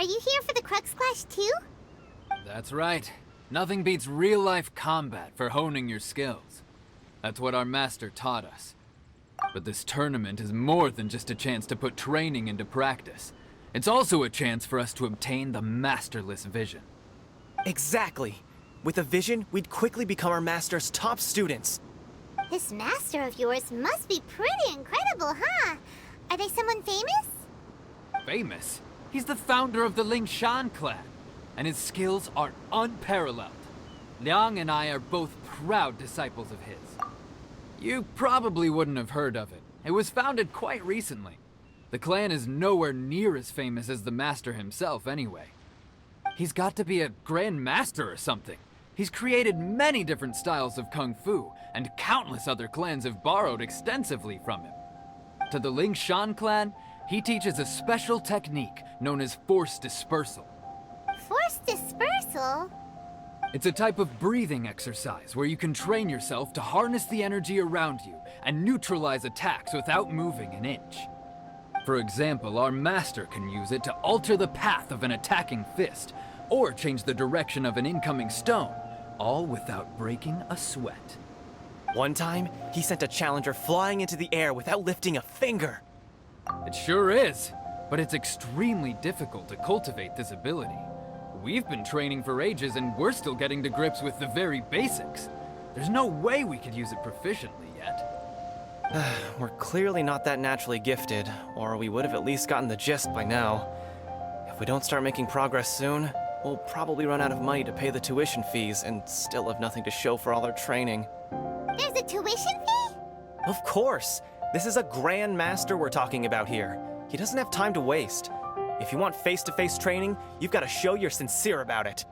Are you here for the Crux Clash too? That's right. Nothing beats real-life combat for honing your skills. That's what our master taught us. But this tournament is more than just a chance to put training into practice. It's also a chance for us to obtain the Masterless Vision. Exactly. With a vision, we'd quickly become our master's top students. This master of yours must be pretty incredible, huh? Are they someone famous? Famous? He's the founder of the Ling Shan clan, and his skills are unparalleled. Liang and I are both proud disciples of his. You probably wouldn't have heard of it. It was founded quite recently. The clan is nowhere near as famous as the master himself anyway. He's got to be a grand master or something. He's created many different styles of kung fu, and countless other clans have borrowed extensively from him. To the Ling Shan clan, he teaches a special technique known as Force Dispersal. Force dispersal? It's a type of breathing exercise where you can train yourself to harness the energy around you and neutralize attacks without moving an inch. For example, our master can use it to alter the path of an attacking fist, or change the direction of an incoming stone, all without breaking a sweat. One time, he sent a challenger flying into the air without lifting a finger. It sure is, but it's extremely difficult to cultivate this ability. We've been training for ages and we're still getting to grips with the very basics. There's no way we could use it proficiently yet. We're clearly not that naturally gifted, or we would have at least gotten the gist by now. If we don't start making progress soon, we'll probably run out of money to pay the tuition fees and still have nothing to show for all our training. There's a tuition fee? Of course! This is a Grand Master we're talking about here. He doesn't have time to waste. If you want face-to-face training, you've got to show you're sincere about it.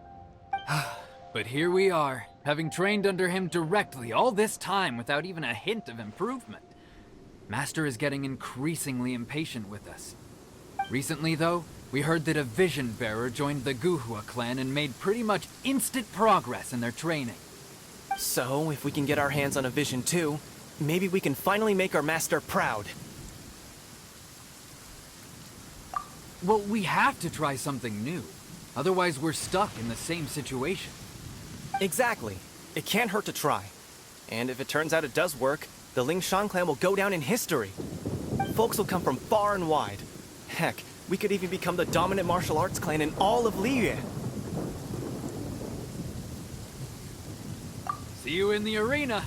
But here we are, having trained under him directly all this time without even a hint of improvement. Master is getting increasingly impatient with us. Recently, though, we heard that a Vision Bearer joined the Guhua clan and made pretty much instant progress in their training. So, if we can get our hands on a vision too, maybe we can finally make our master proud. Well, we have to try something new. Otherwise, we're stuck in the same situation. Exactly. It can't hurt to try. And if it turns out it does work, the Ling Shan clan will go down in history. Folks will come from far and wide. Heck, we could even become the dominant martial arts clan in all of Liyue. See you in the arena.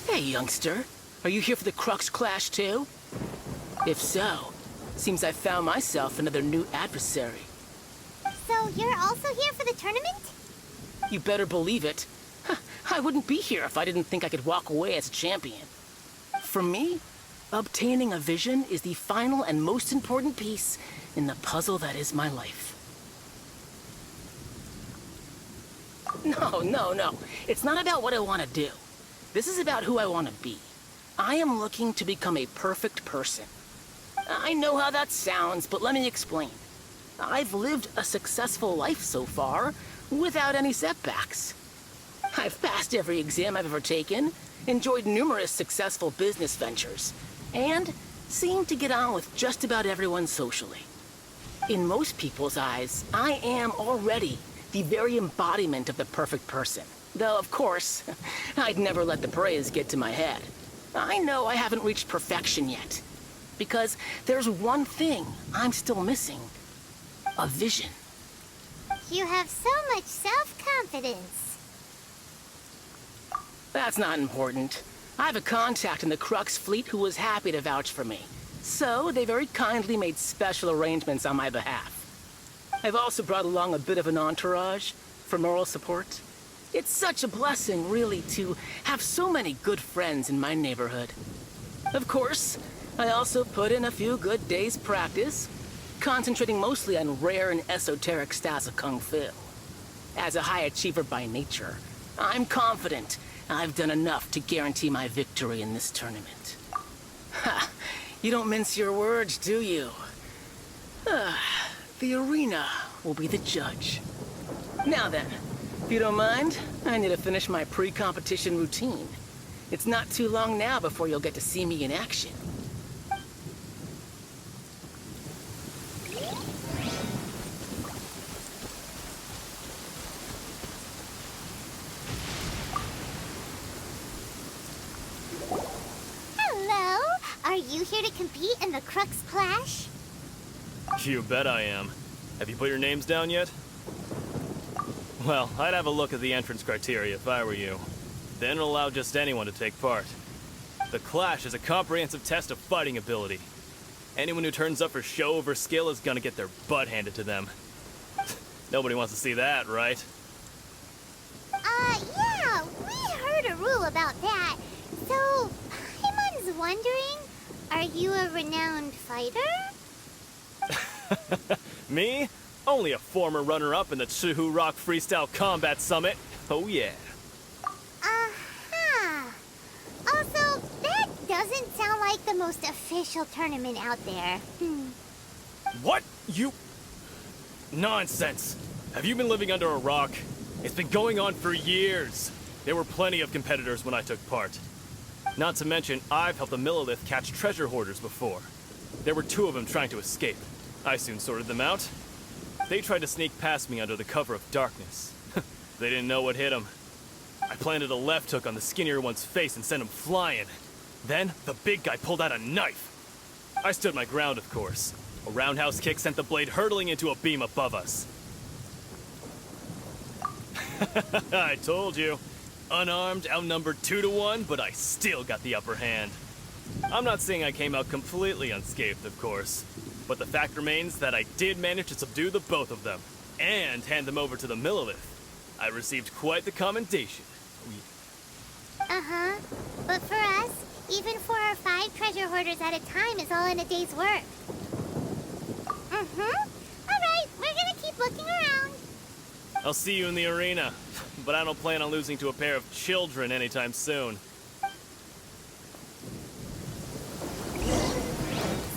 Hey, youngster. Are you here for the Crux Clash too? If so, seems I found myself another new adversary. So you're also here for the tournament? You better believe it. I wouldn't be here if I didn't think I could walk away as a champion. For me, obtaining a vision is the final and most important piece in the puzzle that is my life. No. It's not about what I want to do. This is about who I want to be. I am looking to become a perfect person. I know how that sounds, but let me explain. I've lived a successful life so far, without any setbacks. I've passed every exam I've ever taken, enjoyed numerous successful business ventures, and seemed to get on with just about everyone socially. In most people's eyes, I am already the very embodiment of the perfect person. Though, of course, I'd never let the praise get to my head. I know I haven't reached perfection yet, because there's one thing I'm still missing. A vision. You have so much self-confidence. That's not important. I have a contact in the Crux fleet who was happy to vouch for me. So they very kindly made special arrangements on my behalf. I've also brought along a bit of an entourage for moral support. It's such a blessing, really, to have so many good friends in my neighborhood. Of course, I also put in a few good days' practice, concentrating mostly on rare and esoteric styles of Kung Fu. As a high achiever by nature, I'm confident I've done enough to guarantee my victory in this tournament. Ha! You don't mince your words, do you? The arena will be the judge. Now then, if you don't mind, I need to finish my pre-competition routine. It's not too long now before you'll get to see me in action. Hello? Are you here to compete in the Crux Clash? You bet I am. Have you put your names down yet? Well, I'd have a look at the entrance criteria if I were you. Then it'll allow just anyone to take part. The Clash is a comprehensive test of fighting ability. Anyone who turns up for show over skill is gonna get their butt handed to them. Nobody wants to see that, right? Yeah, we heard a rule about that. So, Paimon's wondering, are you a renowned fighter? Me? Only a former runner-up in the Chihu Rock Freestyle Combat Summit. Oh yeah. Uh-huh. Also, that doesn't sound like the most official tournament out there. What? You... Nonsense. Have you been living under a rock? It's been going on for years. There were plenty of competitors when I took part. Not to mention, I've helped the Millelith catch treasure hoarders before. There were 2 of them trying to escape. I soon sorted them out. They tried to sneak past me under the cover of darkness. They didn't know what hit them. I planted a left hook on the skinnier one's face and sent him flying. Then, the big guy pulled out a knife. I stood my ground, of course. A roundhouse kick sent the blade hurtling into a beam above us. I told you. Unarmed, outnumbered 2 to 1, but I still got the upper hand. I'm not saying I came out completely unscathed, of course. But the fact remains that I did manage to subdue the both of them, and hand them over to the Millelith. I received quite the commendation. Uh-huh. But for us, even 4 or 5 treasure hoarders at a time is all in a day's work. Alright, we're gonna keep looking around. I'll see you in the arena, but I don't plan on losing to a pair of children anytime soon.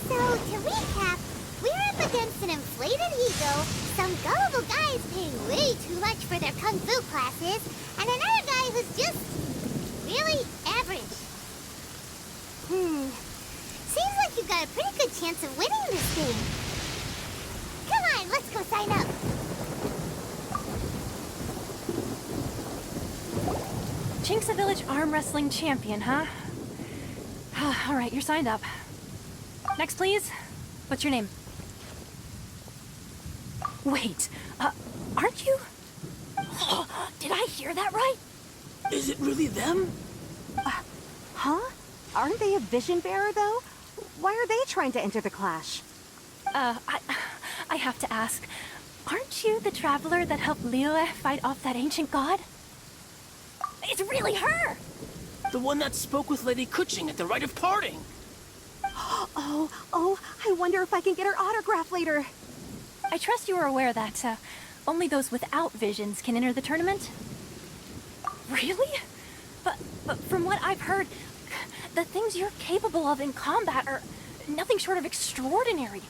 So, to recap, we're up against an inflated ego, some gullible guys paying way too much for their kung fu classes, and another guy who's just really average. Seems like you've got a pretty good chance of winning this thing. Come on, let's go sign up. Jinxa Village Arm Wrestling Champion, huh? All right, you're signed up. Next, please. What's your name? Wait, aren't you? Did I hear that right? Is it really them? Huh? Aren't they a vision bearer, though? Why are they trying to enter the Clash? I have to ask. Aren't you the traveler that helped Liyue fight off that ancient god? It's really her! The one that spoke with Lady Kuching at the rite of parting. Oh, I wonder if I can get her autograph later. I trust you are aware that, only those without visions can enter the tournament? Really? But from what I've heard, the things you're capable of in combat are nothing short of extraordinary.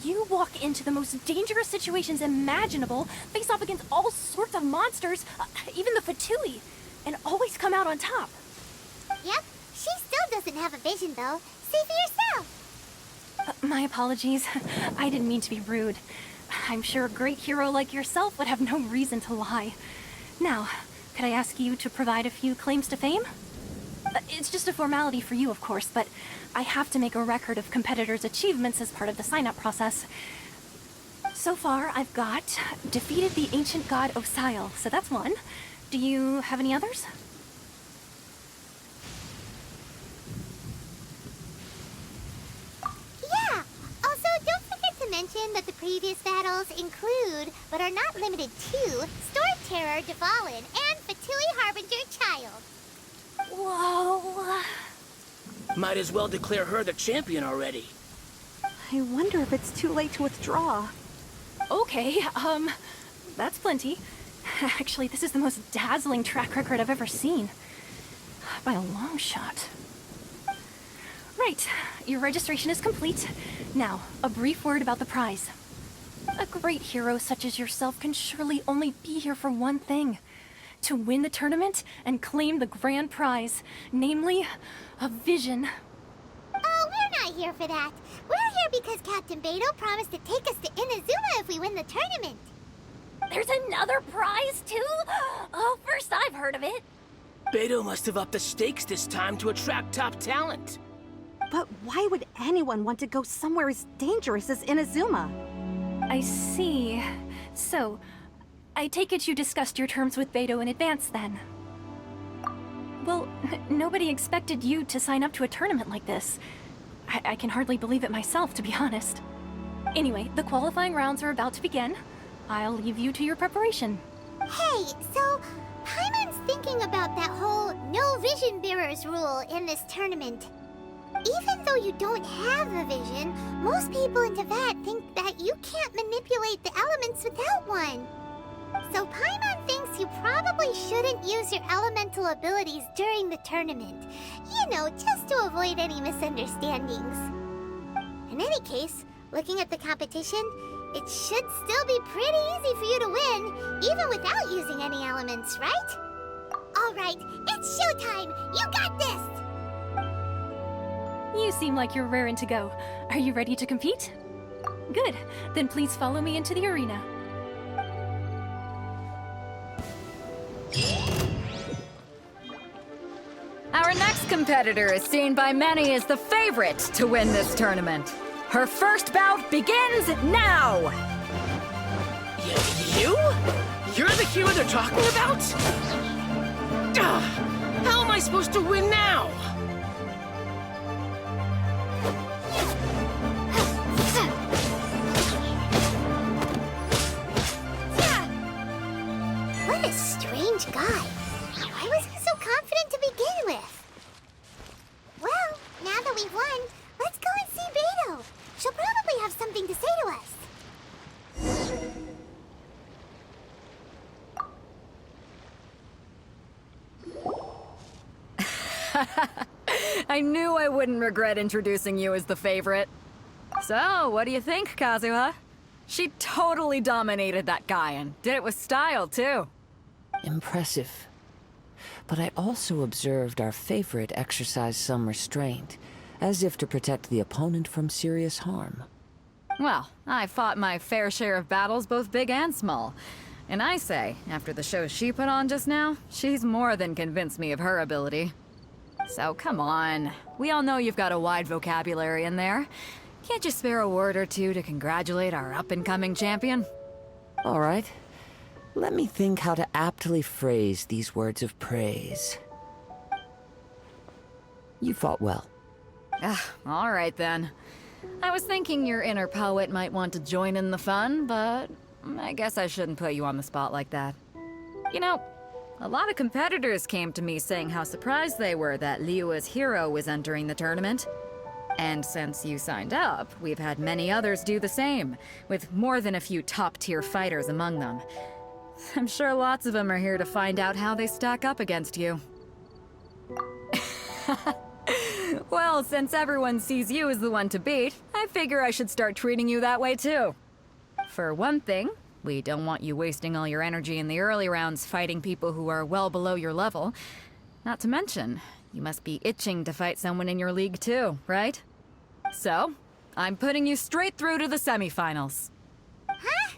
You walk into the most dangerous situations imaginable, face off against all sorts of monsters, even the Fatui, and always come out on top. Yep, she still doesn't have a vision, though. See for yourself. My apologies. I didn't mean to be rude. I'm sure a great hero like yourself would have no reason to lie. Now, could I ask you to provide a few claims to fame? It's just a formality for you, of course, but I have to make a record of competitors' achievements as part of the sign-up process. So far, I've got defeated the ancient god Osial, so that's one. Do you have any others? Yeah. Also, don't forget to mention that the previous battles include, but are not limited to, Storm Terror Dvalin and Fatui Harbinger Child. Whoa. Might as well declare her the champion already. I wonder if it's too late to withdraw. Okay, that's plenty. Actually, this is the most dazzling track record I've ever seen. By a long shot. Right, your registration is complete. Now, a brief word about the prize. A great hero such as yourself can surely only be here for one thing. To win the tournament and claim the grand prize, namely, a vision. Oh, we're not here for that. We're here because Captain Beidou promised to take us to Inazuma if we win the tournament. There's another prize, too? Oh, first I've heard of it. Beidou must have upped the stakes this time to attract top talent. But why would anyone want to go somewhere as dangerous as Inazuma? I see. So, I take it you discussed your terms with Beidou in advance, then? Well, nobody expected you to sign up to a tournament like this. I can hardly believe it myself, to be honest. Anyway, the qualifying rounds are about to begin. I'll leave you to your preparation. Hey, so Paimon's thinking about that whole no vision bearers rule in this tournament. Even though you don't have a vision, most people in Teyvat think that you can't manipulate the elements without one. So Paimon thinks you probably shouldn't use your elemental abilities during the tournament. You know, just to avoid any misunderstandings. In any case, looking at the competition, it should still be pretty easy for you to win, even without using any elements, right? Alright, it's showtime! You got this! You seem like you're raring to go. Are you ready to compete? Good. Then please follow me into the arena. Our next competitor is seen by many as the favorite to win this tournament. Her first bout begins now! You? You're the hero they're talking about? How am I supposed to win now? What a strange guy. Why was he so confident to begin with? Well, now that we've won, let's go and see Beidou. She'll probably have something to say to us. I knew I wouldn't regret introducing you as the favorite. So, what do you think, Kazuha? She totally dominated that guy and did it with style, too. Impressive. But I also observed our favorite exercise some restraint, as if to protect the opponent from serious harm. Well, I fought my fair share of battles, both big and small. And I say, after the show she put on just now, she's more than convinced me of her ability. So come on. We all know you've got a wide vocabulary in there. Can't you spare a word or two to congratulate our up-and-coming champion? All right. Let me think how to aptly phrase these words of praise. You fought well. All right then. I was thinking your inner poet might want to join in the fun, but I guess I shouldn't put you on the spot like that. You know, a lot of competitors came to me saying how surprised they were that Liyue's hero was entering the tournament. And since you signed up, we've had many others do the same, with more than a few top-tier fighters among them. I'm sure lots of them are here to find out how they stack up against you. Well, since everyone sees you as the one to beat, I figure I should start treating you that way too. For one thing, we don't want you wasting all your energy in the early rounds fighting people who are well below your level. Not to mention, you must be itching to fight someone in your league too, right? So, I'm putting you straight through to the semifinals. Huh?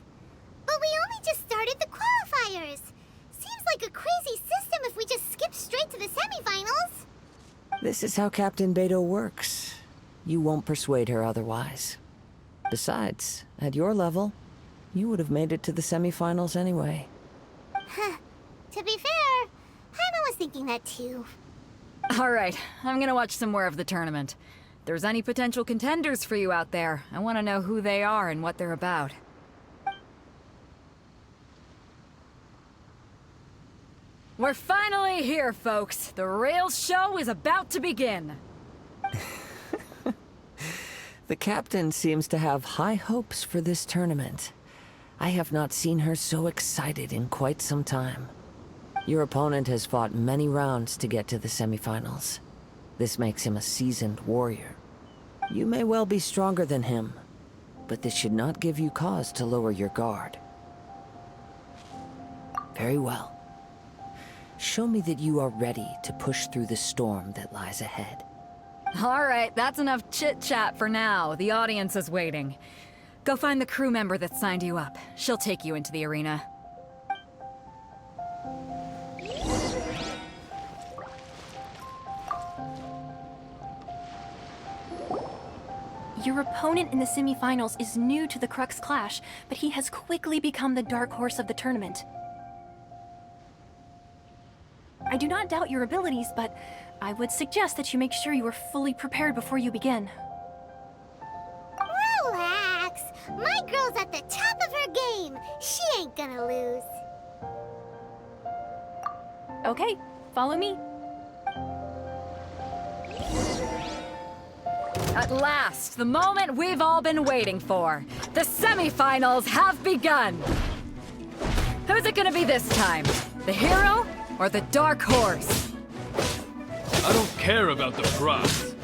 But we only just started the qualifiers. Seems like a crazy system if we just skip straight to the semifinals. This is how Captain Beidou works. You won't persuade her otherwise. Besides, at your level, you would have made it to the semifinals anyway. Huh. To be fair, Paimon was thinking that too. Alright, I'm gonna watch some more of the tournament. If there's any potential contenders for you out there, I want to know who they are and what they're about. We're finally here, folks. The real show is about to begin. The captain seems to have high hopes for this tournament. I have not seen her so excited in quite some time. Your opponent has fought many rounds to get to the semifinals. This makes him a seasoned warrior. You may well be stronger than him, but this should not give you cause to lower your guard. Very well. Show me that you are ready to push through the storm that lies ahead. All right, that's enough chit-chat for now. The audience is waiting. Go find the crew member that signed you up. She'll take you into the arena. Your opponent in the semifinals is new to the Crux Clash, but he has quickly become the dark horse of the tournament. I do not doubt your abilities, but I would suggest that you make sure you are fully prepared before you begin. Relax. My girl's at the top of her game. She ain't gonna lose. Okay, follow me. At last, the moment we've all been waiting for. The semifinals have begun. Who's it gonna be this time? The hero or the dark horse? I don't care about the prize.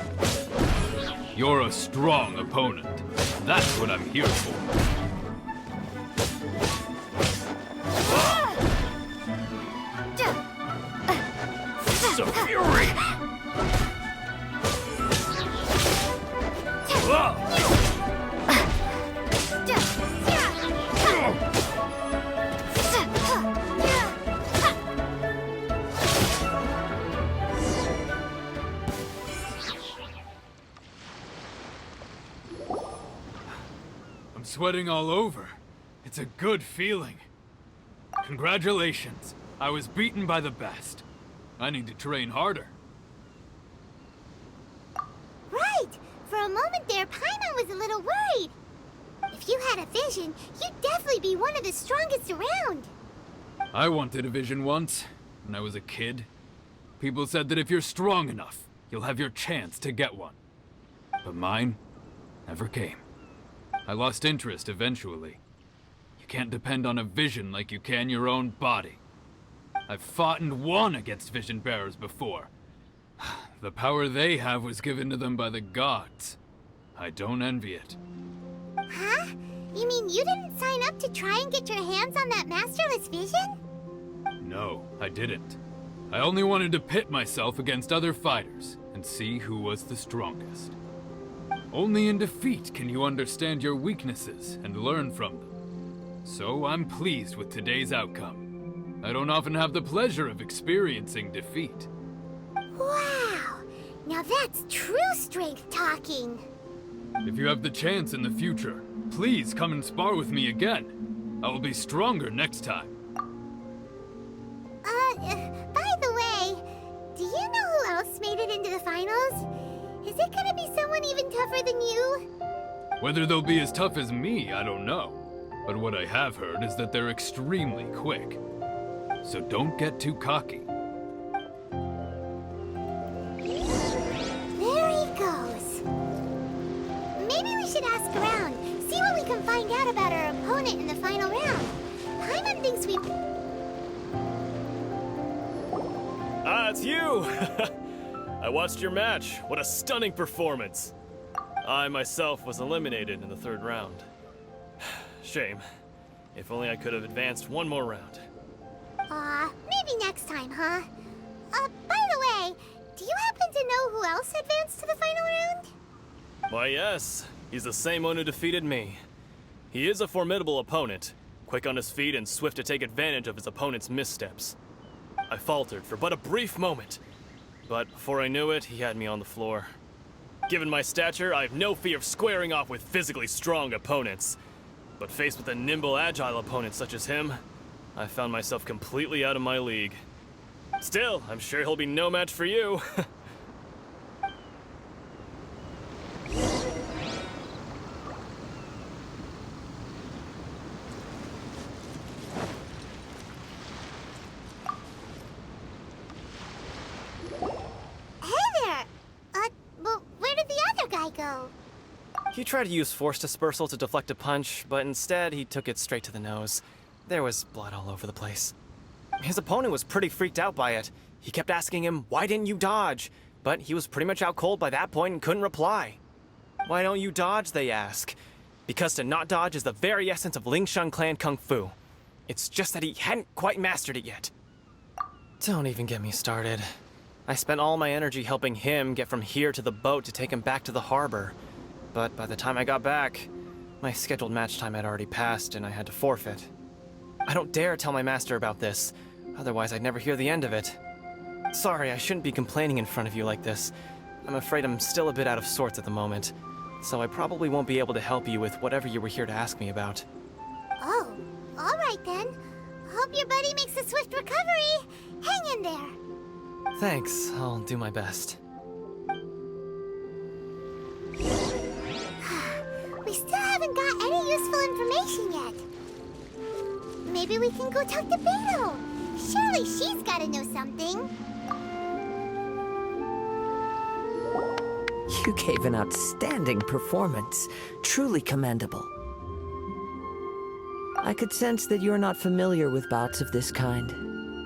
You're a strong opponent. That's what I'm here for. So fury! I'm sweating all over. It's a good feeling. Congratulations. I was beaten by the best. I need to train harder. Right. For a moment there, Paimon was a little worried. If you had a vision, you'd definitely be one of the strongest around. I wanted a vision once, when I was a kid. People said that if you're strong enough, you'll have your chance to get one. But mine never came. I lost interest eventually. You can't depend on a vision like you can your own body. I've fought and won against vision bearers before. The power they have was given to them by the gods. I don't envy it. Huh? You mean you didn't sign up to try and get your hands on that masterless vision? No, I didn't. I only wanted to pit myself against other fighters and see who was the strongest. Only in defeat can you understand your weaknesses and learn from them. So I'm pleased with today's outcome. I don't often have the pleasure of experiencing defeat. Wow! Now that's true strength talking. If you have the chance in the future, please come and spar with me again. I will be stronger next time. By the way, do you know who else made it into the finals? Is it gonna be someone even tougher than you? Whether they'll be as tough as me, I don't know. But what I have heard is that they're extremely quick. So don't get too cocky. There he goes. Maybe we should ask around, see what we can find out about our opponent in the final round. Paimon thinks we... Ah, it's you! I watched your match. What a stunning performance. I myself was eliminated in the third round. Shame. If only I could have advanced one more round. Maybe next time, huh? By the way, do you happen to know who else advanced to the final round? Why, yes. He's the same one who defeated me. He is a formidable opponent, quick on his feet and swift to take advantage of his opponent's missteps. I faltered for but a brief moment, but before I knew it, he had me on the floor. Given my stature, I have no fear of squaring off with physically strong opponents. But faced with a nimble, agile opponent such as him, I found myself completely out of my league. Still, I'm sure he'll be no match for you. Hey there! Well, where did the other guy go? He tried to use force dispersal to deflect a punch, but instead he took it straight to the nose. There was blood all over the place. His opponent was pretty freaked out by it. He kept asking him, "Why didn't you dodge?" But he was pretty much out cold by that point and couldn't reply. "Why don't you dodge?" they ask. Because to not dodge is the very essence of Lingshan clan kung fu. It's just that he hadn't quite mastered it yet. Don't even get me started. I spent all my energy helping him get from here to the boat to take him back to the harbor. But by the time I got back, my scheduled match time had already passed and I had to forfeit. I don't dare tell my master about this, otherwise I'd never hear the end of it. Sorry, I shouldn't be complaining in front of you like this. I'm afraid I'm still a bit out of sorts at the moment, so I probably won't be able to help you with whatever you were here to ask me about. Oh, all right then. Hope your buddy makes a swift recovery. Hang in there. Thanks, I'll do my best. We still haven't got any useful information yet. Maybe we can go talk to Beto. Surely she's gotta know something. You gave an outstanding performance. Truly commendable. I could sense that you're not familiar with bouts of this kind,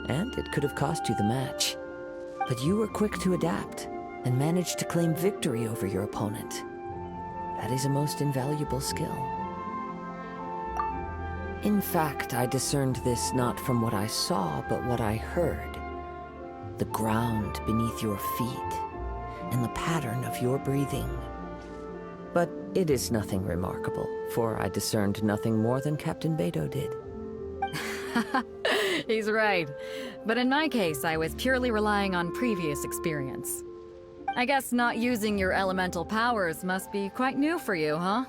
and it could have cost you the match. But you were quick to adapt, and managed to claim victory over your opponent. That is a most invaluable skill. In fact, I discerned this not from what I saw, but what I heard. The ground beneath your feet, and the pattern of your breathing. But it is nothing remarkable, for I discerned nothing more than Captain Beto did. He's right. But in my case, I was purely relying on previous experience. I guess not using your elemental powers must be quite new for you, huh?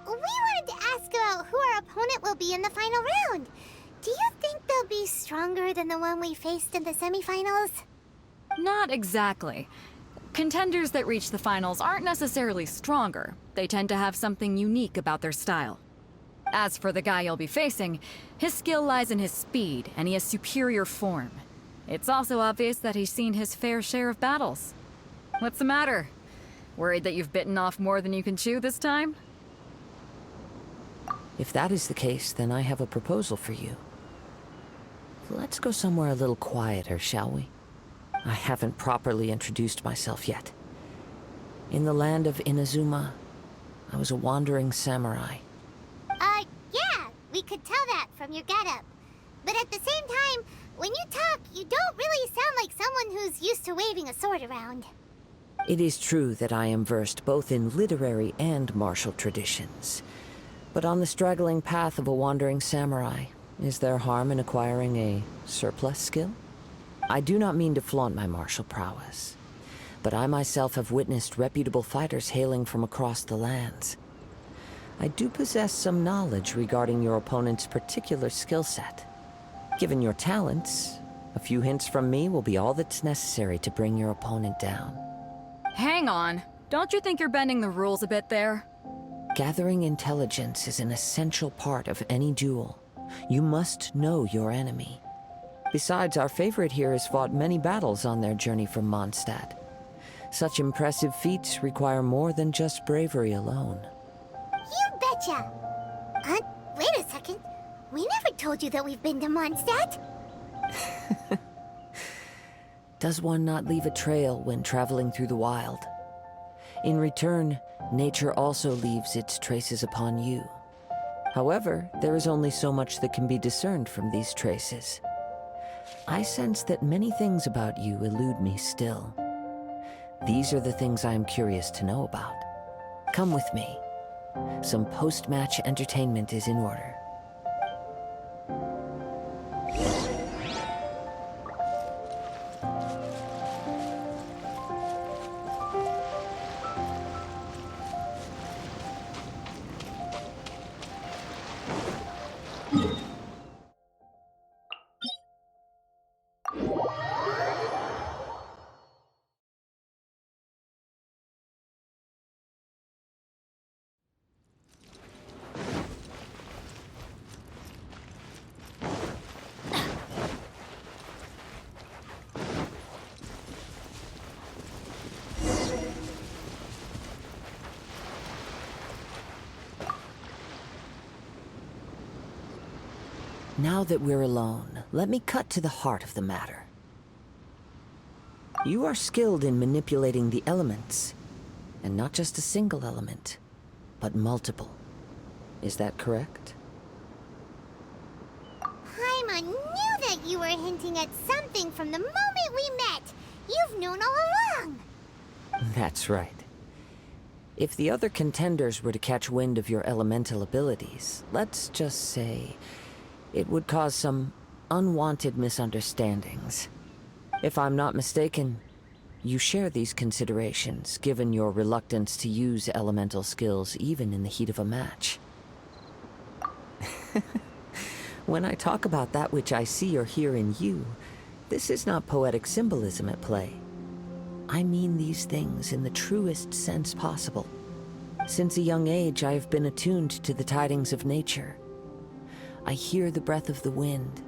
We wanted to ask about who our opponent will be in the final round. Do you think they'll be stronger than the one we faced in the semifinals? Not exactly. Contenders that reach the finals aren't necessarily stronger. They tend to have something unique about their style. As for the guy you'll be facing, his skill lies in his speed, and he has superior form. It's also obvious that he's seen his fair share of battles. What's the matter? Worried that you've bitten off more than you can chew this time? If that is the case, then I have a proposal for you. Let's go somewhere a little quieter, shall we? I haven't properly introduced myself yet. In the land of Inazuma, I was a wandering samurai. Yeah, we could tell that from your getup. But at the same time, when you talk, you don't really sound like someone who's used to waving a sword around. It is true that I am versed both in literary and martial traditions. But on the straggling path of a wandering samurai, is there harm in acquiring a surplus skill? I do not mean to flaunt my martial prowess, but I myself have witnessed reputable fighters hailing from across the lands. I do possess some knowledge regarding your opponent's particular skill set. Given your talents, a few hints from me will be all that's necessary to bring your opponent down. Hang on. Don't you think you're bending the rules a bit there? Gathering intelligence is an essential part of any duel. You must know your enemy. Besides, our favorite here has fought many battles on their journey from Mondstadt. Such impressive feats require more than just bravery alone. You betcha! Wait a second. We never told you that we've been to Mondstadt. Does one not leave a trail when traveling through the wild? In return, nature also leaves its traces upon you. However, there is only so much that can be discerned from these traces. I sense that many things about you elude me still. These are the things I am curious to know about. Come with me. Some post-match entertainment is in order. Now that we're alone, let me cut to the heart of the matter. You are skilled in manipulating the elements, and not just a single element, but multiple. Is that correct? Paimon knew that you were hinting at something from the moment we met. You've known all along. That's right. If the other contenders were to catch wind of your elemental abilities, let's just say, it would cause some unwanted misunderstandings. If I'm not mistaken, you share these considerations, given your reluctance to use elemental skills even in the heat of a match. When I talk about that which I see or hear in you, this is not poetic symbolism at play. I mean these things in the truest sense possible. Since a young age, I have been attuned to the tidings of nature. I hear the breath of the wind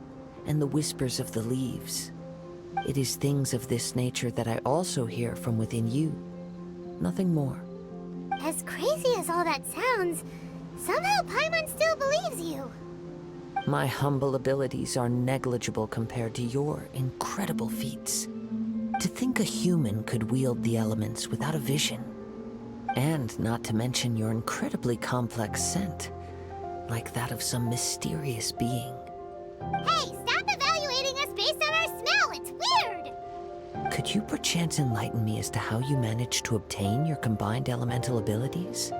and the whispers of the leaves. It is things of this nature that I also hear from within you. Nothing more. As crazy as all that sounds, somehow Paimon still believes you. My humble abilities are negligible compared to your incredible feats. To think a human could wield the elements without a vision. And not to mention your incredibly complex scent, like that of some mysterious being. Hey, stop evaluating us based on our smell! It's weird! Could you perchance enlighten me as to how you managed to obtain your combined elemental abilities?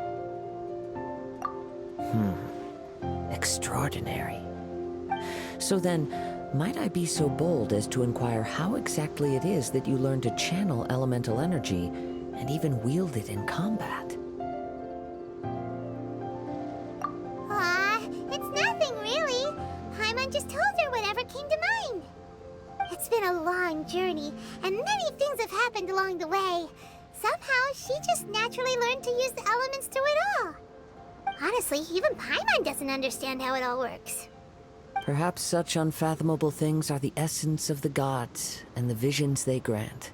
Extraordinary. So then, might I be so bold as to inquire how exactly it is that you learned to channel elemental energy and even wield it in combat? Aw, it's nothing really. Paimon just told her whatever came to mind. It's been a long journey, and many things have happened along the way. Somehow, she just naturally learned to use the elements through it all. Honestly, even Paimon doesn't understand how it all works. Perhaps such unfathomable things are the essence of the gods and the visions they grant.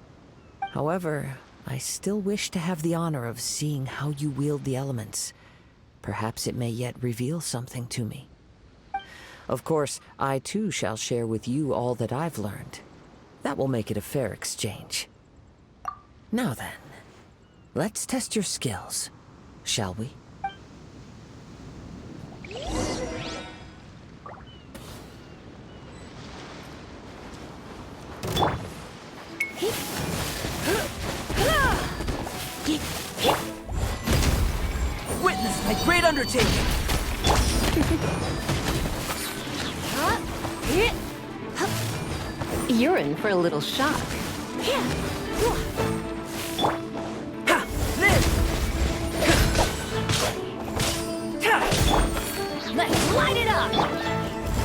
However, I still wish to have the honor of seeing how you wield the elements. Perhaps it may yet reveal something to me. Of course, I too shall share with you all that I've learned. That will make it a fair exchange. Now then, let's test your skills, shall we? Witness my great undertaking! You're in for a little shock. Ha! Live! Let's light it up!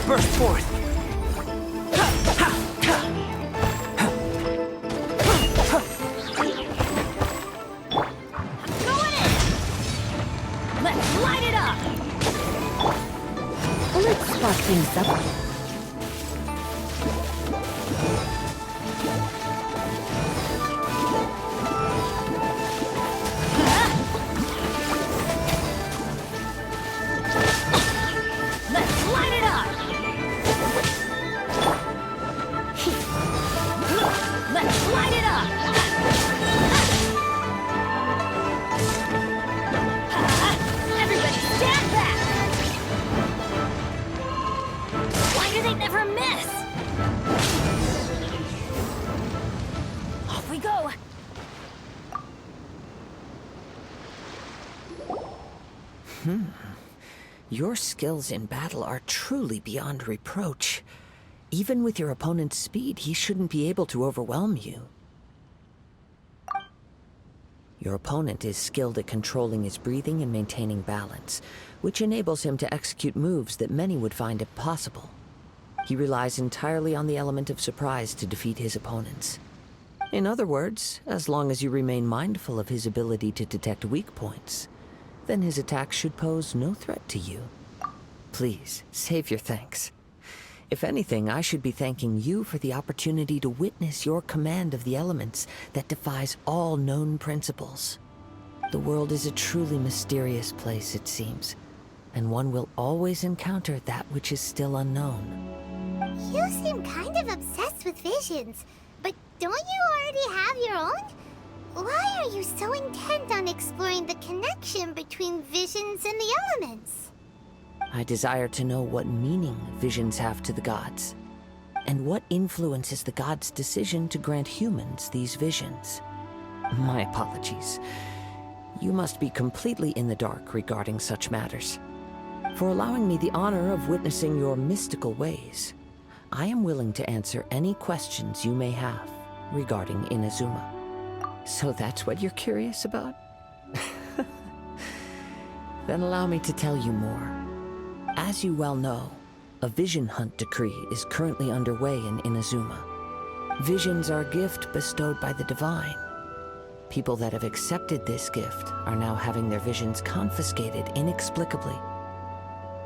Burst forth! Ha! Ha! Going in! Let's light it up! Let's spot things up. Let's light it up! Let's light it up! Everybody stand back! Why do they never miss? Off we go! Your skills in battle are truly beyond reproach. Even with your opponent's speed, he shouldn't be able to overwhelm you. Your opponent is skilled at controlling his breathing and maintaining balance, which enables him to execute moves that many would find impossible. He relies entirely on the element of surprise to defeat his opponents. In other words, as long as you remain mindful of his ability to detect weak points, then his attacks should pose no threat to you. Please, save your thanks. If anything, I should be thanking you for the opportunity to witness your command of the elements that defies all known principles. The world is a truly mysterious place, it seems. and one will always encounter that which is still unknown. You seem kind of obsessed with visions, but don't you already have your own? Why are you so intent on exploring the connection between visions and the elements? I desire to know what meaning visions have to the gods, and what influences the gods' decision to grant humans these visions. My apologies. You must be completely in the dark regarding such matters. For allowing me the honor of witnessing your mystical ways, I am willing to answer any questions you may have regarding Inazuma. So that's what you're curious about? Then allow me to tell you more. As you well know, a vision hunt decree is currently underway in Inazuma. Visions are a gift bestowed by the divine. People that have accepted this gift are now having their visions confiscated inexplicably.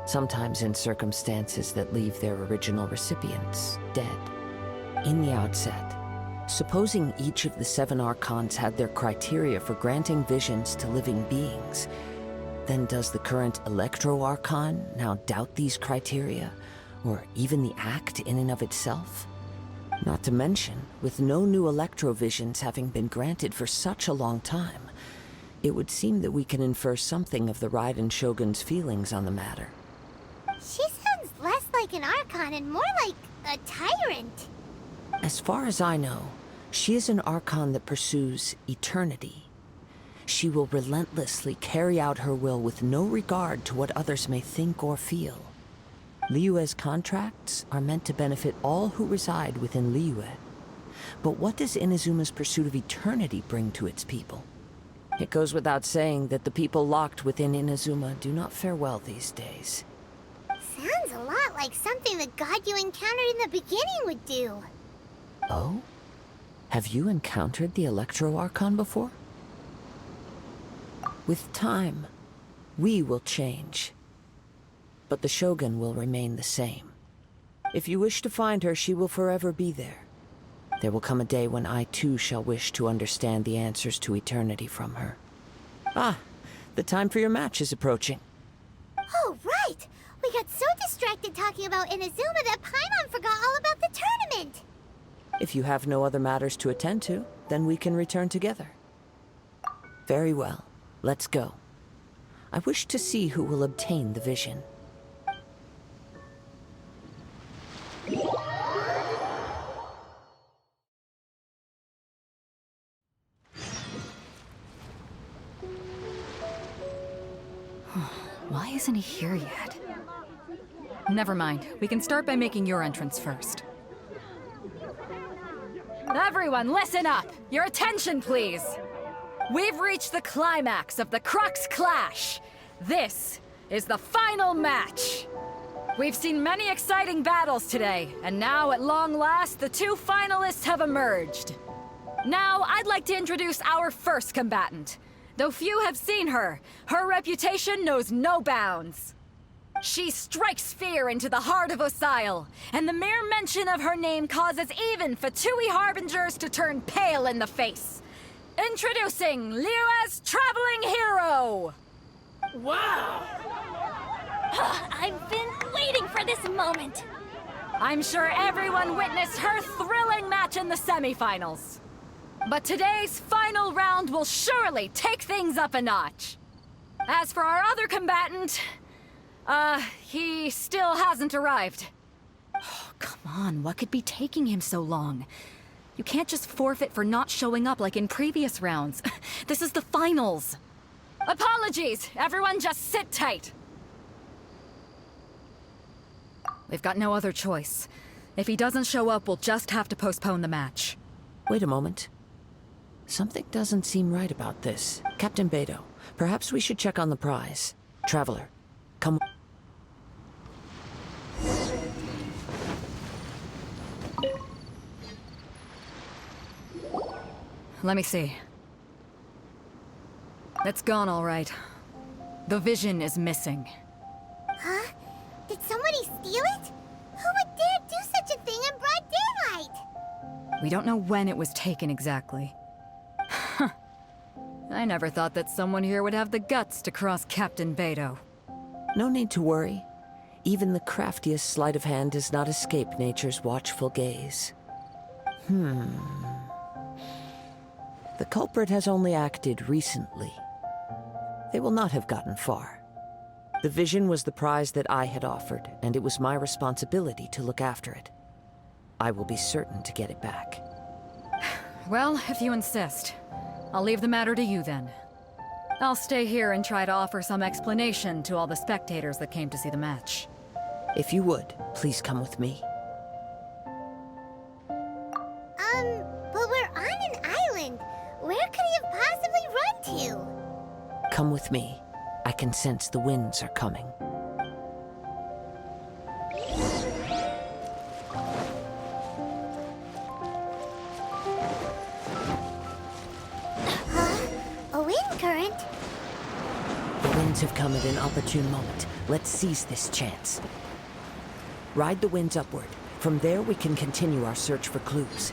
Sometimes in circumstances that leave their original recipients dead. In the outset, supposing each of the 7 Archons had their criteria for granting visions to living beings, then does the current Electro Archon now doubt these criteria, or even the act in and of itself? Not to mention, with no new Electro visions having been granted for such a long time, it would seem that we can infer something of the Raiden Shogun's feelings on the matter. She sounds less like an Archon and more like a tyrant. As far as I know, she is an Archon that pursues eternity. She will relentlessly carry out her will with no regard to what others may think or feel. Liyue's contracts are meant to benefit all who reside within Liyue. But what does Inazuma's pursuit of eternity bring to its people? It goes without saying that the people locked within Inazuma do not fare well these days. Sounds a lot like something the god you encountered in the beginning would do. Oh? Have you encountered the Electro Archon before? With time, we will change. But the Shogun will remain the same. If you wish to find her, she will forever be there. There will come a day when I too shall wish to understand the answers to eternity from her. Ah, the time for your match is approaching. Oh, right! We got so distracted talking about Inazuma that Paimon forgot all about the tournament! If you have no other matters to attend to, then we can return together. Very well, let's go. I wish to see who will obtain the vision. Why isn't he here yet? Never mind. We can start by making your entrance first. Everyone, listen up! Your attention, please! We've reached the climax of the Crux Clash! This is the final match! We've seen many exciting battles today, and now, at long last, the 2 finalists have emerged. Now, I'd like to introduce our first combatant. Though few have seen her, her reputation knows no bounds. She strikes fear into the heart of Osile, and the mere mention of her name causes even Fatui Harbingers to turn pale in the face. Introducing Liyue's traveling hero! Wow! I've been waiting for this moment. I'm sure everyone witnessed her thrilling match in the semifinals. But today's final round will surely take things up a notch. As for our other combatant, he still hasn't arrived. Oh, come on, what could be taking him so long? You can't just forfeit for not showing up like in previous rounds. This is the finals. Apologies, everyone just sit tight. We've got no other choice. If he doesn't show up, we'll just have to postpone the match. Wait a moment. Something doesn't seem right about this. Captain Beidou, perhaps we should check on the prize. Traveler, come. Let me see. It's gone all right. The vision is missing. Huh? Did somebody steal it? Who would dare do such a thing in broad daylight? We don't know when it was taken exactly. I never thought that someone here would have the guts to cross Captain Beidou. No need to worry. Even the craftiest sleight of hand does not escape nature's watchful gaze. The culprit has only acted recently. They will not have gotten far. The vision was the prize that I had offered, and it was my responsibility to look after it. I will be certain to get it back. Well, if you insist, I'll leave the matter to you then. I'll stay here and try to offer some explanation to all the spectators that came to see the match. If you would, please come with me. But we're on an island. Where could he have possibly run to? Come with me. I can sense the winds are coming. A wind current? The winds have come at an opportune moment. Let's seize this chance. Ride the winds upward. From there, we can continue our search for clues.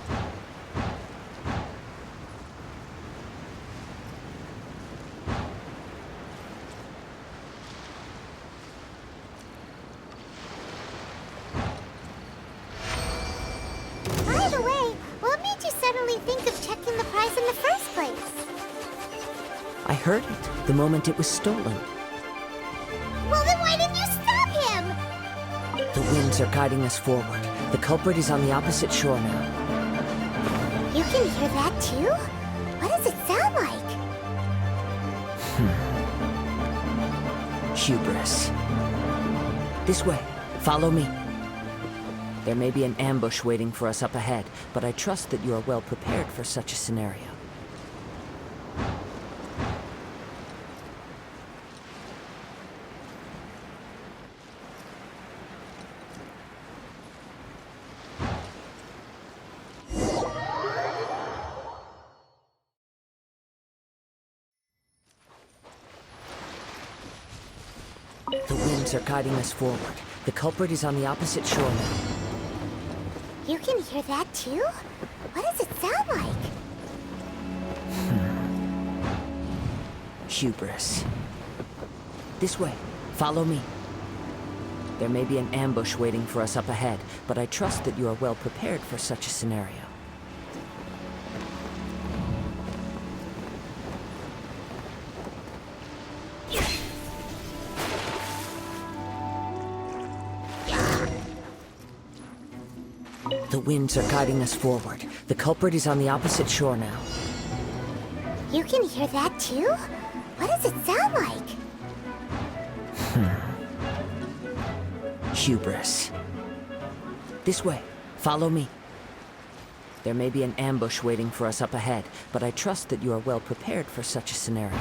By the way, what made you suddenly think of checking the prize in the first place? I heard it the moment it was stolen. Well, then why didn't you stop him? The winds are guiding us forward. The culprit is on the opposite shore now. You can hear that too? What does it sound like? Hubris. This way. Follow me. There may be an ambush waiting for us up ahead, but I trust that you are well prepared for such a scenario. The winds are guiding us forward. The culprit is on the opposite shore now. You can hear that too? What does it sound like? Hubris. This way. Follow me. There may be an ambush waiting for us up ahead, but I trust that you are well prepared for such a scenario. The winds are guiding us forward. The culprit is on the opposite shore now. You can hear that too? What does it sound like? Hubris. This way. Follow me. There may be an ambush waiting for us up ahead, but I trust that you are well prepared for such a scenario.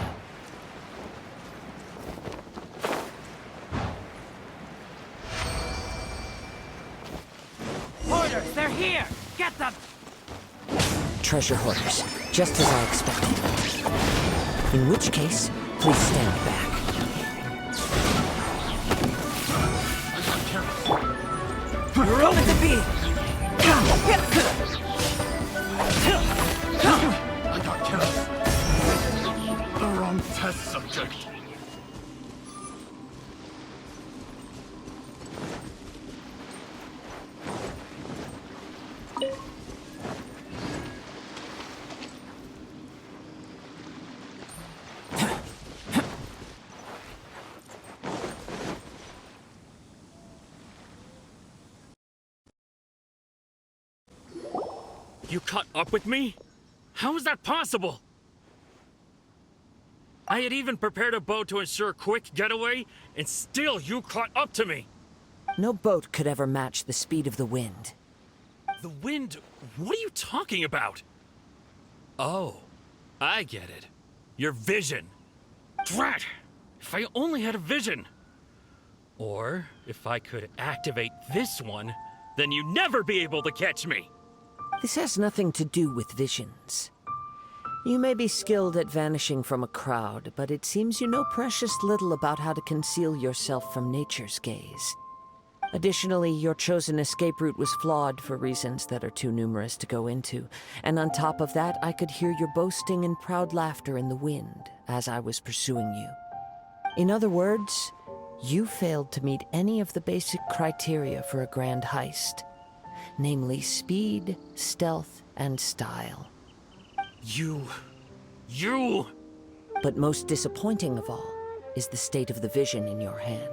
Hoarders, they're here! Get them! Treasure hoarders, just as I expected. In which case, please stand back. You're open to be! I got killed. The wrong test subject. You caught up with me? How is that possible? I had even prepared a boat to ensure a quick getaway, and still you caught up to me! No boat could ever match the speed of the wind. The wind? What are you talking about? Oh, I get it. Your vision. Drat! If I only had a vision! Or, if I could activate this one, then you'd never be able to catch me! This has nothing to do with visions. You may be skilled at vanishing from a crowd, but it seems you know precious little about how to conceal yourself from nature's gaze. Additionally, your chosen escape route was flawed for reasons that are too numerous to go into, and on top of that, I could hear your boasting and proud laughter in the wind as I was pursuing you. In other words, You failed to meet any of the basic criteria for a grand heist, namely speed, stealth, and style. You... But most disappointing of all is the state of the vision in your hand.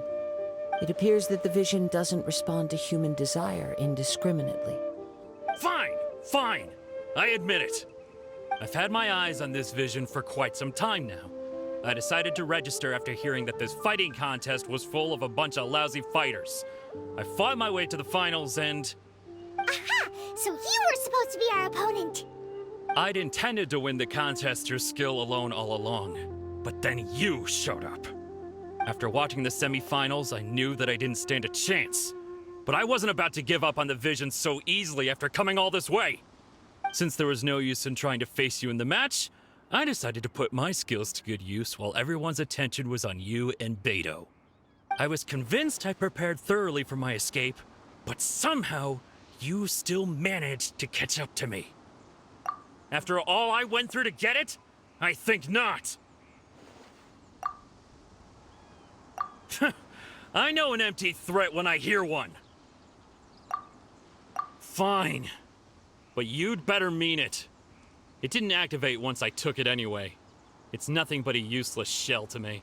It appears that the vision doesn't respond to human desire indiscriminately. Fine. I admit it. I've had my eyes on this vision for quite some time now. I decided to register after hearing that this fighting contest was full of a bunch of lousy fighters. I fought my way to the finals and... Aha! So you were supposed to be our opponent! I'd intended to win the contest through skill alone all along, but then you showed up. After watching the semifinals, I knew that I didn't stand a chance. But I wasn't about to give up on the vision so easily after coming all this way. Since there was no use in trying to face you in the match, I decided to put my skills to good use while everyone's attention was on you and Beidou. I was convinced I prepared thoroughly for my escape, but somehow you still managed to catch up to me. After all I went through to get it? I think not. I know an empty threat when I hear one. Fine. But you'd better mean it. It didn't activate once I took it anyway. It's nothing but a useless shell to me.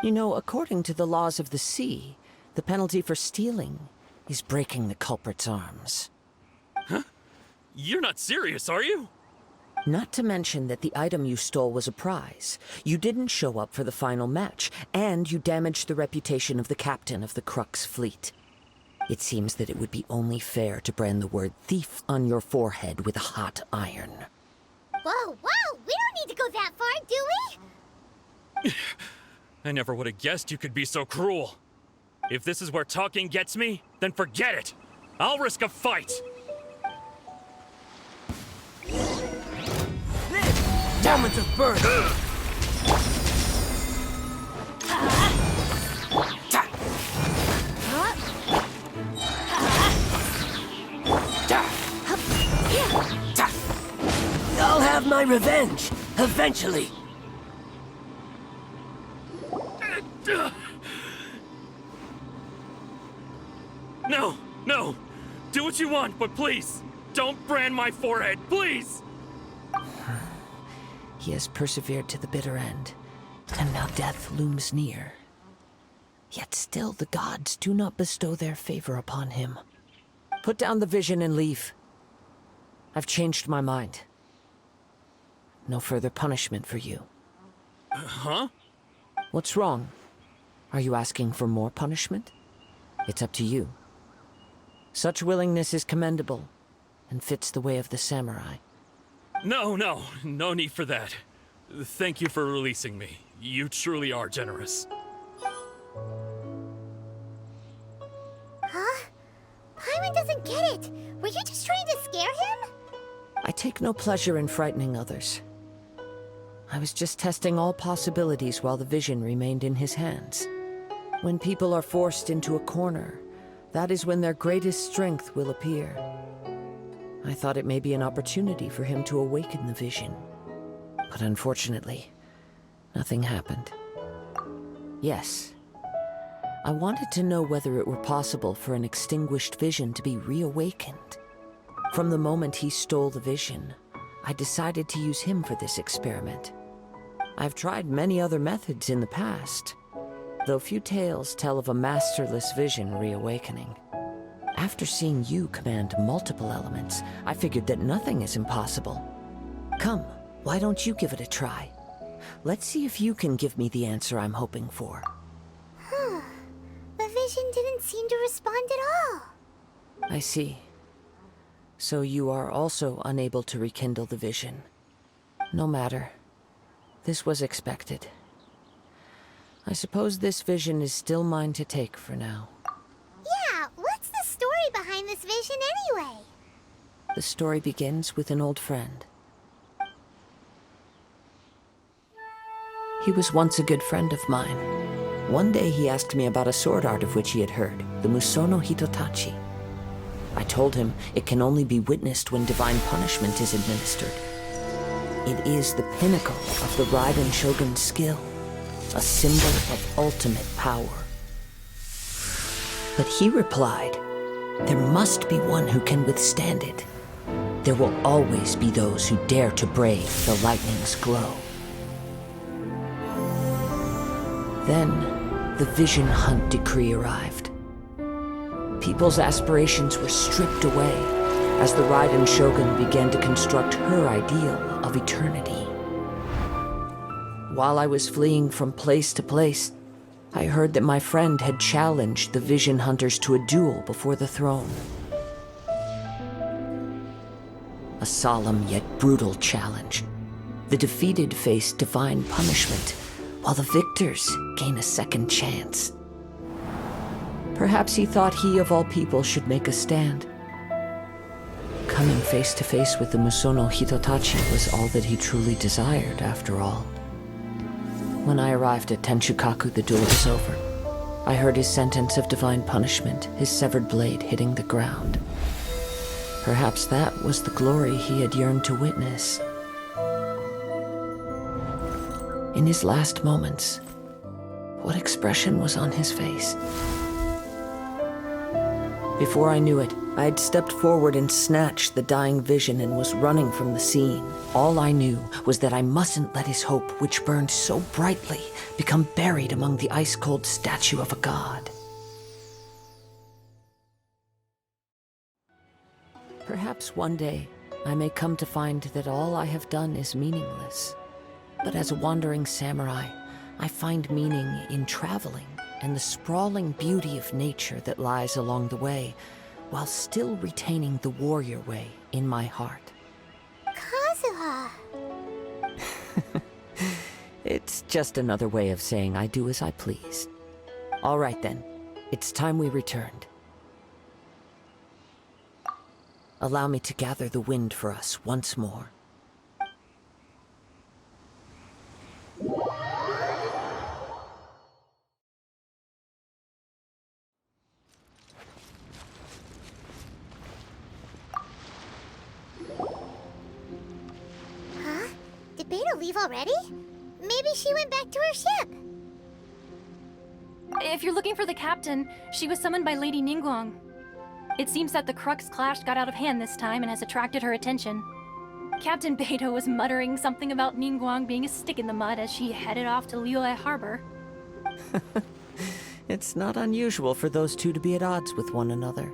You know, according to the laws of the sea, the penalty for stealing is breaking the culprit's arms. Huh? You're not serious, are you? Not to mention that the item you stole was a prize. You didn't show up for the final match, and you damaged the reputation of the captain of the Crux fleet. It seems that it would be only fair to brand the word thief on your forehead with a hot iron. Whoa, we don't need to go that far, do we? I never would have guessed you could be so cruel. If this is where talking gets me, then forget it. I'll risk a fight. Moment of birth! I'll have my revenge, eventually. No. Do what you want, but please, don't brand my forehead, please! He has persevered to the bitter end, and now death looms near. Yet still the gods do not bestow their favor upon him. Put down the vision and leave. I've changed my mind. No further punishment for you. Huh? What's wrong? Are you asking for more punishment? It's up to you. Such willingness is commendable, and fits the way of the samurai. No need for that. Thank you for releasing me. You truly are generous. Huh? Paimon doesn't get it. Were you just trying to scare him? I take no pleasure in frightening others. I was just testing all possibilities while the vision remained in his hands. When people are forced into a corner, that is when their greatest strength will appear. I thought it may be an opportunity for him to awaken the vision. But unfortunately, nothing happened. Yes, I wanted to know whether it were possible for an extinguished vision to be reawakened. From the moment he stole the vision, I decided to use him for this experiment. I've tried many other methods in the past, though few tales tell of a masterless vision reawakening. After seeing you command multiple elements, I figured that nothing is impossible. Come, why don't you give it a try? Let's see if you can give me the answer I'm hoping for. The vision didn't seem to respond at all. I see. So you are also unable to rekindle the vision. No matter. This was expected. I suppose this vision is still mine to take for now. Yeah, what's the story behind this vision anyway? The story begins with an old friend. He was once a good friend of mine. One day he asked me about a sword art of which he had heard, the Musono Hitotachi. I told him it can only be witnessed when divine punishment is administered. It is the pinnacle of the Raiden Shogun's skill, a symbol of ultimate power. But he replied, "There must be one who can withstand it. There will always be those who dare to brave the lightning's glow." Then, the Vision Hunt decree arrived. People's aspirations were stripped away as the Raiden Shogun began to construct her ideal of eternity. While I was fleeing from place to place, I heard that my friend had challenged the Vision Hunters to a duel before the throne. A solemn yet brutal challenge. The defeated face divine punishment, while the victors gain a second chance. Perhaps he thought he of all people should make a stand. Coming face to face with the Musono Hitotachi was all that he truly desired, after all. When I arrived at Tenchukaku, the duel was over. I heard his sentence of divine punishment, his severed blade hitting the ground. Perhaps that was the glory he had yearned to witness. In his last moments, what expression was on his face? Before I knew it, I had stepped forward and snatched the dying vision and was running from the scene. All I knew was that I mustn't let his hope, which burned so brightly, become buried among the ice-cold statue of a god. Perhaps one day, I may come to find that all I have done is meaningless. But as a wandering samurai, I find meaning in traveling and the sprawling beauty of nature that lies along the way, while still retaining the warrior way in my heart. Kazuha! It's just another way of saying I do as I please. All right then, it's time we returned. Allow me to gather the wind for us once more. Huh? Did Beidou leave already? Maybe she went back to her ship. If you're looking for the captain, she was summoned by Lady Ningguang. It seems that the Crux Clash got out of hand this time and has attracted her attention. Captain Beidou was muttering something about Ningguang being a stick in the mud as she headed off to Liyue Harbor. It's not unusual for those two to be at odds with one another.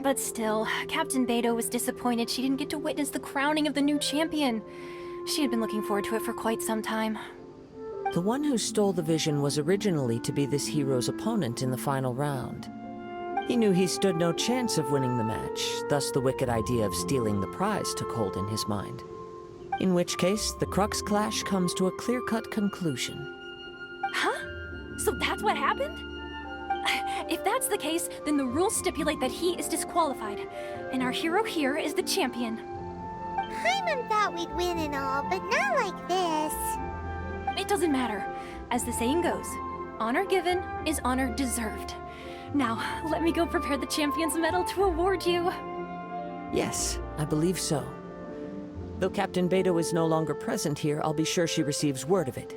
But still, Captain Beidou was disappointed she didn't get to witness the crowning of the new champion. She had been looking forward to it for quite some time. The one who stole the vision was originally to be this hero's opponent in the final round. He knew he stood no chance of winning the match, thus the wicked idea of stealing the prize took hold in his mind. In which case, the Crux Clash comes to a clear-cut conclusion. Huh? So that's what happened? If that's the case, then the rules stipulate that he is disqualified, and our hero here is the champion. Paimon thought we'd win and all, but not like this. It doesn't matter. As the saying goes, honor given is honor deserved. Now, let me go prepare the champion's medal to award you. Yes, I believe so. Though Captain Beidou is no longer present here, I'll be sure she receives word of it.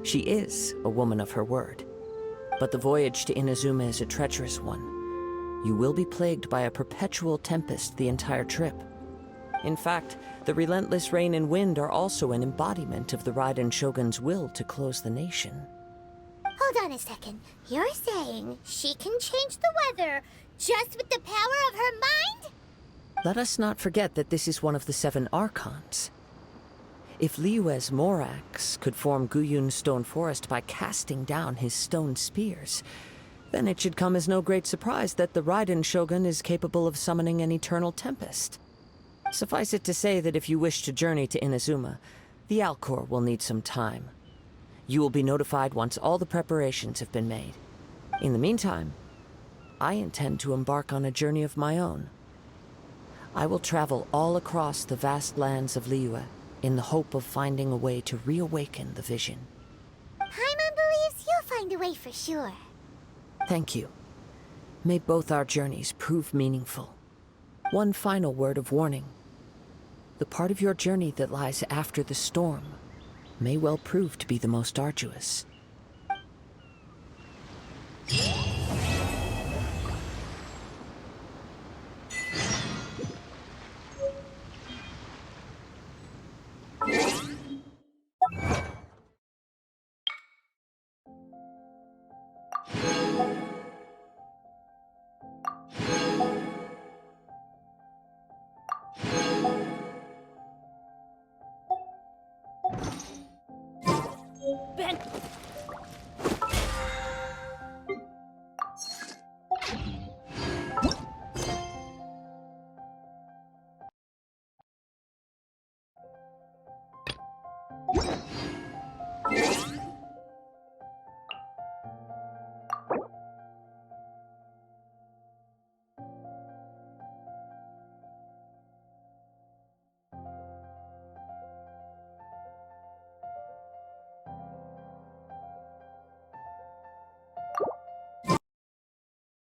She is a woman of her word. But the voyage to Inazuma is a treacherous one. You will be plagued by a perpetual tempest the entire trip. In fact, the relentless rain and wind are also an embodiment of the Raiden Shogun's will to close the nation. Hold on a second. You're saying she can change the weather just with the power of her mind? Let us not forget that this is one of the 7 Archons. If Liyue's Morax could form Guyun's stone forest by casting down his stone spears, then it should come as no great surprise that the Raiden Shogun is capable of summoning an eternal tempest. Suffice it to say that if you wish to journey to Inazuma, the Alcor will need some time. You will be notified once all the preparations have been made. In the meantime, I intend to embark on a journey of my own. I will travel all across the vast lands of Liyue in the hope of finding a way to reawaken the vision. Paimon believes you'll find a way for sure. Thank you. May both our journeys prove meaningful. One final word of warning. The part of your journey that lies after the storm may well prove to be the most arduous.